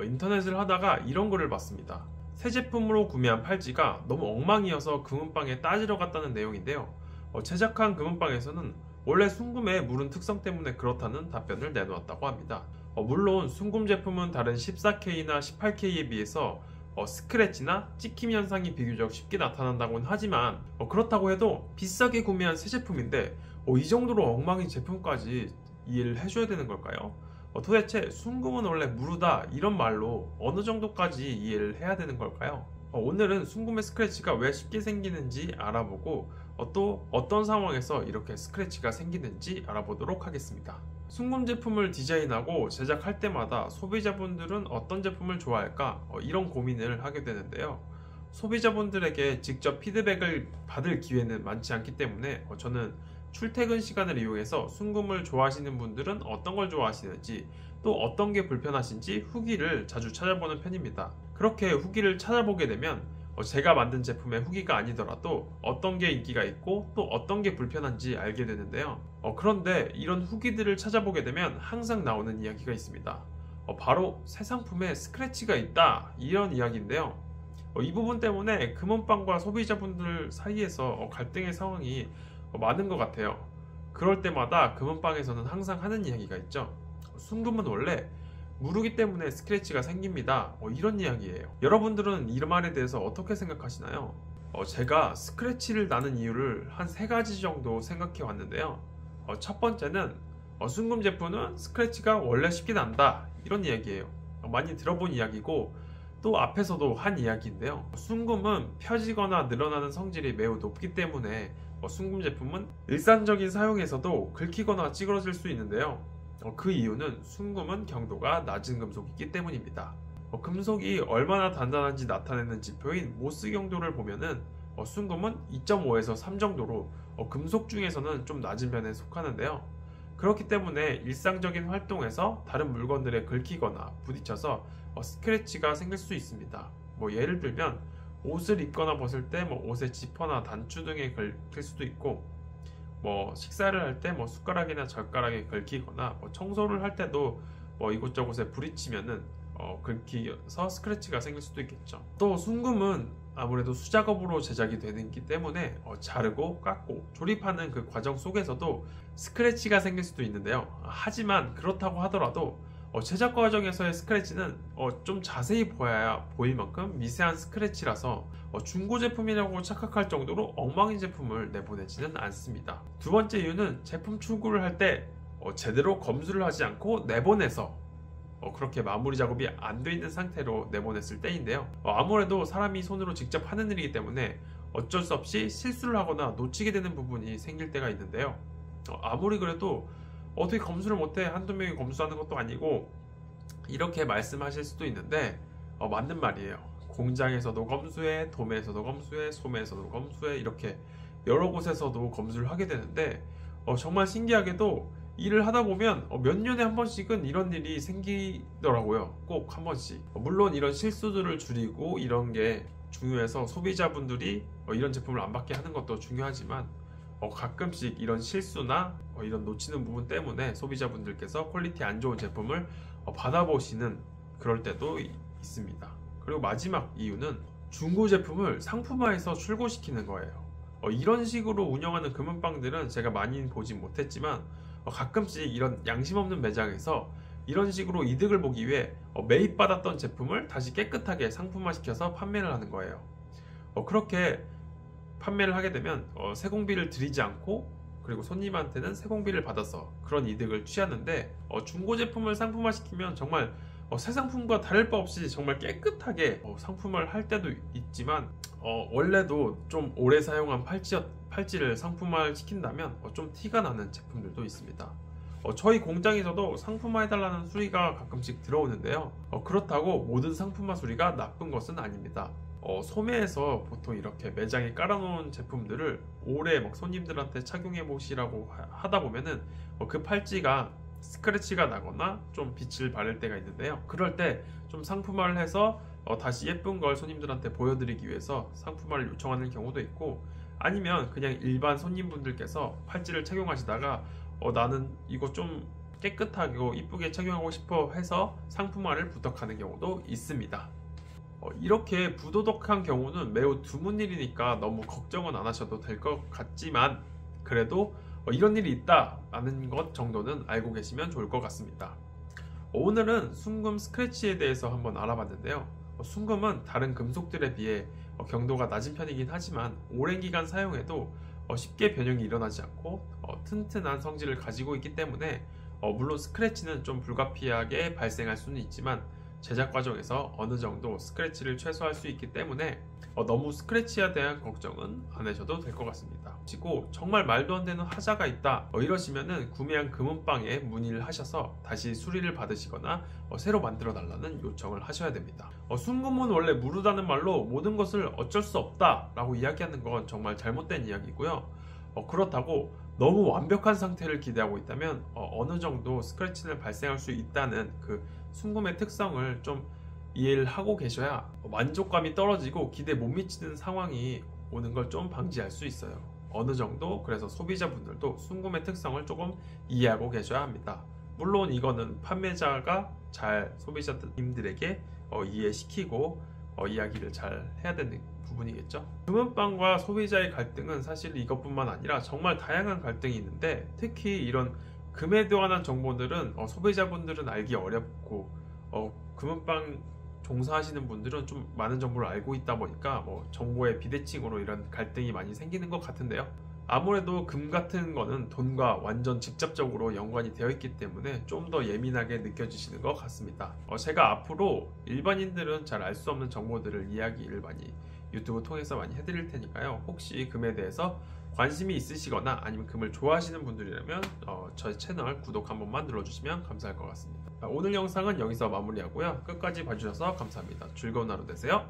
인터넷을 하다가 이런 글을 봤습니다. 새 제품으로 구매한 팔찌가 너무 엉망이어서 금은방에 따지러 갔다는 내용인데요. 제작한 금은방에서는 원래 순금의 무른 특성 때문에 그렇다는 답변을 내놓았다고 합니다. 물론 순금 제품은 다른 14K나 18K에 비해서 스크래치나 찍힘 현상이 비교적 쉽게 나타난다고는 하지만 그렇다고 해도 비싸게 구매한 새 제품인데 이 정도로 엉망인 제품까지 이해를 해줘야 되는 걸까요? 도대체 순금은 원래 무르다 이런 말로 어느 정도까지 이해를 해야 되는 걸까요? 오늘은 순금의 스크래치가 왜 쉽게 생기는지 알아보고 또 어떤 상황에서 이렇게 스크래치가 생기는지 알아보도록 하겠습니다. 순금 제품을 디자인하고 제작할 때마다 소비자분들은 어떤 제품을 좋아할까 이런 고민을 하게 되는데요. 소비자분들에게 직접 피드백을 받을 기회는 많지 않기 때문에 저는 출퇴근 시간을 이용해서 순금을 좋아하시는 분들은 어떤 걸 좋아하시는지 또 어떤 게 불편하신지 후기를 자주 찾아보는 편입니다. 그렇게 후기를 찾아보게 되면 제가 만든 제품의 후기가 아니더라도 어떤 게 인기가 있고 또 어떤 게 불편한지 알게 되는데요. 그런데 이런 후기들을 찾아보게 되면 항상 나오는 이야기가 있습니다. 바로 새 상품에 스크래치가 있다 이런 이야기인데요. 이 부분 때문에 금은방과 소비자분들 사이에서 갈등의 상황이 많은 것 같아요. 그럴 때마다 금은방에서는 항상 하는 이야기가 있죠. 순금은 원래 무르기 때문에 스크래치가 생깁니다. 이런 이야기예요. 여러분들은 이 말에 대해서 어떻게 생각하시나요? 제가 스크래치를 나는 이유를 한 3가지 정도 생각해 왔는데요. 첫 번째는 순금 제품은 스크래치가 원래 쉽게 난다 이런 이야기예요. 많이 들어본 이야기고 또 앞에서도 한 이야기인데요. 순금은 펴지거나 늘어나는 성질이 매우 높기 때문에 순금 제품은 일상적인 사용에서도 긁히거나 찌그러질 수 있는데요. 그 이유는 순금은 경도가 낮은 금속이기 때문입니다. 금속이 얼마나 단단한지 나타내는 지표인 모스 경도를 보면은 순금은 2.5에서 3 정도로 금속 중에서는 좀 낮은 편에 속하는데요. 그렇기 때문에 일상적인 활동에서 다른 물건들에 긁히거나 부딪혀서 스크래치가 생길 수 있습니다. 예를 들면 옷을 입거나 벗을 때 옷의 지퍼나 단추 등에 긁힐 수도 있고 식사를 할 때 숟가락이나 젓가락에 긁히거나 청소를 할 때도 이곳저곳에 부딪히면은 긁혀서 스크래치가 생길 수도 있겠죠. 또 순금은 아무래도 수작업으로 제작이 되기 때문에 자르고 깎고 조립하는 그 과정 속에서도 스크래치가 생길 수도 있는데요. 하지만 그렇다고 하더라도 제작 과정에서의 스크래치는 좀 자세히 보아야 보일 만큼 미세한 스크래치라서 중고 제품이라고 착각할 정도로 엉망인 제품을 내보내지는 않습니다. 두 번째 이유는 제품 출고를 할 때 제대로 검수를 하지 않고 내보내서 그렇게 마무리 작업이 안 돼 있는 상태로 내보냈을 때인데요. 아무래도 사람이 손으로 직접 하는 일이기 때문에 어쩔 수 없이 실수를 하거나 놓치게 되는 부분이 생길 때가 있는데요. 아무리 그래도 어떻게 검수를 못해? 한두 명이 검수하는 것도 아니고 이렇게 말씀하실 수도 있는데 맞는 말이에요. 공장에서도 검수해, 도매에서도 검수해, 소매에서도 검수해 이렇게 여러 곳에서도 검수를 하게 되는데 정말 신기하게도 일을 하다 보면 몇 년에 한 번씩은 이런 일이 생기더라고요. 꼭 한 번씩. 물론 이런 실수들을 줄이고 이런 게 중요해서 소비자분들이 이런 제품을 안 받게 하는 것도 중요하지만 가끔씩 이런 실수나 이런 놓치는 부분 때문에 소비자분들께서 퀄리티 안 좋은 제품을 받아보시는 그럴 때도 있습니다. 그리고 마지막 이유는 중고 제품을 상품화해서 출고시키는 거예요. 이런 식으로 운영하는 금은방들은 제가 많이 보지 못했지만 가끔씩 이런 양심 없는 매장에서 이런 식으로 이득을 보기 위해 매입받았던 제품을 다시 깨끗하게 상품화시켜서 판매를 하는 거예요. 그렇게 판매를 하게 되면 세공비를 들이지 않고 그리고 손님한테는 세공비를 받아서 그런 이득을 취하는데 중고 제품을 상품화시키면 정말 새 상품과 다를 바 없이 정말 깨끗하게 상품을 할 때도 있지만 원래도 좀 오래 사용한 팔찌를 상품화를 시킨다면 좀 티가 나는 제품들도 있습니다. 저희 공장에서도 상품화해달라는 수리가 가끔씩 들어오는데요. 그렇다고 모든 상품화 수리가 나쁜 것은 아닙니다. 소매에서 보통 이렇게 매장에 깔아놓은 제품들을 오래 손님들한테 착용해 보시라고 하다 보면은 그 팔찌가 스크래치가 나거나 좀 빛을 발할 때가 있는데요. 그럴 때 좀 상품화를 해서 다시 예쁜 걸 손님들한테 보여드리기 위해서 상품화를 요청하는 경우도 있고, 아니면 그냥 일반 손님분들께서 팔찌를 착용하시다가 나는 이거 좀 깨끗하고 이쁘게 착용하고 싶어 해서 상품화를 부탁하는 경우도 있습니다. 이렇게 부도덕한 경우는 매우 드문 일이니까 너무 걱정은 안 하셔도 될 것 같지만 그래도 이런 일이 있다라는 것 정도는 알고 계시면 좋을 것 같습니다. 오늘은 순금 스크래치에 대해서 한번 알아봤는데요. 순금은 다른 금속들에 비해 경도가 낮은 편이긴 하지만 오랜 기간 사용해도 쉽게 변형이 일어나지 않고 튼튼한 성질을 가지고 있기 때문에 물론 스크래치는 좀 불가피하게 발생할 수는 있지만 제작 과정에서 어느 정도 스크래치를 최소화할 수 있기 때문에 너무 스크래치에 대한 걱정은 안 하셔도 될 것 같습니다. 그리고 정말 말도 안 되는 하자가 있다 이러시면은 구매한 금은방에 문의를 하셔서 다시 수리를 받으시거나 새로 만들어 달라는 요청을 하셔야 됩니다. 순금은 원래 무르다는 말로 모든 것을 어쩔 수 없다 라고 이야기하는 건 정말 잘못된 이야기고요. 그렇다고 너무 완벽한 상태를 기대하고 있다면 어느 정도 스크래치는 발생할 수 있다는 그 순금의 특성을 좀 이해를 하고 계셔야 만족감이 떨어지고 기대에 못 미치는 상황이 오는 걸 좀 방지할 수 있어요. 어느 정도 그래서 소비자분들도 순금의 특성을 조금 이해하고 계셔야 합니다. 물론 이거는 판매자가 잘 소비자님들에게 이해시키고 이야기를 잘 해야 되는 부분이겠죠. 금은방과 소비자의 갈등은 사실 이것뿐만 아니라 정말 다양한 갈등이 있는데 특히 이런 금에 관한 정보들은 소비자분들은 알기 어렵고 금은방 종사하시는 분들은 좀 많은 정보를 알고 있다 보니까 정보의 비대칭으로 이런 갈등이 많이 생기는 것 같은데요. 아무래도 금 같은 거는 돈과 완전 직접적으로 연관이 되어 있기 때문에 좀 더 예민하게 느껴지시는 것 같습니다. 제가 앞으로 일반인들은 잘 알 수 없는 정보들을 이야기를 많이 유튜브 통해서 많이 해드릴 테니까요. 혹시 금에 대해서 관심이 있으시거나 아니면 금을 좋아하시는 분들이라면 저희 채널 구독 한 번만 눌러주시면 감사할 것 같습니다. 오늘 영상은 여기서 마무리하고요. 끝까지 봐주셔서 감사합니다. 즐거운 하루 되세요.